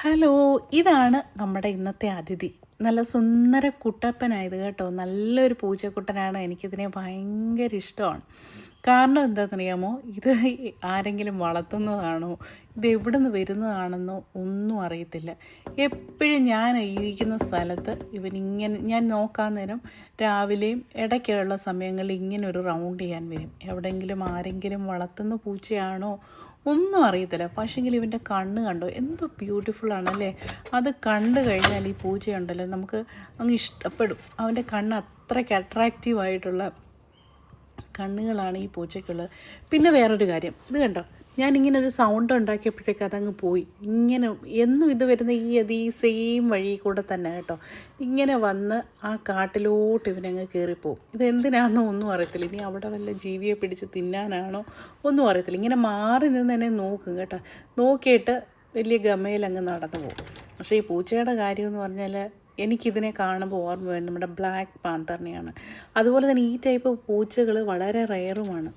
Hello, ഇതാണ് നമ്മുടെ ഇന്നത്തെ അതിഥി. നല്ല സുന്ദര കുട്ടപ്പനായത് കേട്ടോ. നല്ലൊരു പൂച്ചക്കുട്ടനാണ്. എനിക്കിതിനെ ഭയങ്കര ഇഷ്ടമാണ്. കാരണം എന്താണെന്നറിയാമോ, ഇത് ആരെങ്കിലും വളർത്തുന്നതാണോ, ഇത് എവിടെ നിന്ന് വരുന്നതാണെന്നോ ഒന്നും അറിയത്തില്ല. എപ്പോഴും ഞാൻ ഇരിക്കുന്ന സ്ഥലത്ത് ഇവനിങ്ങനെ ഞാൻ നോക്കാൻ നേരം രാവിലെയും ഇടയ്ക്കുള്ള സമയങ്ങളിൽ ഇങ്ങനെ ഒരു റൗണ്ട് ചെയ്യാൻ വരും. എവിടെയെങ്കിലും ആരെങ്കിലും വളർത്തുന്ന പൂച്ചയാണോ ഒന്നും അറിയത്തില്ല. പക്ഷേങ്കിൽ ഇവൻ്റെ കണ്ണ് കണ്ടോ, എന്തോ ബ്യൂട്ടിഫുള്ളാണല്ലേ. അത് കണ്ടു കഴിഞ്ഞാൽ ഈ പൂച്ചയുണ്ടല്ലോ നമുക്ക് അങ്ങ് ഇഷ്ടപ്പെടും. അവൻ്റെ കണ്ണ് അത്രയ്ക്ക് അട്രാക്റ്റീവായിട്ടുള്ള കണ്ണുകളാണ് ഈ പൂച്ചയ്ക്കുള്ളത്. പിന്നെ വേറൊരു കാര്യം, ഇത് കണ്ടോ, ഞാനിങ്ങനെ ഒരു സൗണ്ട് ഉണ്ടാക്കിയപ്പോഴത്തേക്ക് അതങ്ങ് പോയി. ഇങ്ങനെ എന്നും ഇത് വരുന്ന ഈ സെയിം വഴി കൂടെ തന്നെ കേട്ടോ. ഇങ്ങനെ വന്ന് ആ കാട്ടിലോട്ട് ഇവനങ്ങ് കയറിപ്പോവും. ഇതെന്തിനാണെന്നോ ഒന്നും അറിയത്തില്ല. ഇനി അവിടെ വല്ല ജീവിയെ പിടിച്ച് തിന്നാനാണോ ഒന്നും അറിയത്തില്ല. ഇങ്ങനെ മാറി നിന്ന് തന്നെ നോക്കും കേട്ടോ. നോക്കിയിട്ട് വലിയ ഗമയിലങ്ങ് നടന്നു പോകും. പക്ഷേ ഈ പൂച്ചയുടെ കാര്യമെന്ന് പറഞ്ഞാൽ എനിക്കിതിനെ കാണുമ്പോൾ ഓർമ്മ വേണം നമ്മുടെ ബ്ലാക്ക് പാന്തറിനെയാണ്. അതുപോലെ തന്നെ ഈ ടൈപ്പ് പൂച്ചകൾ വളരെ റെയറുമാണ്.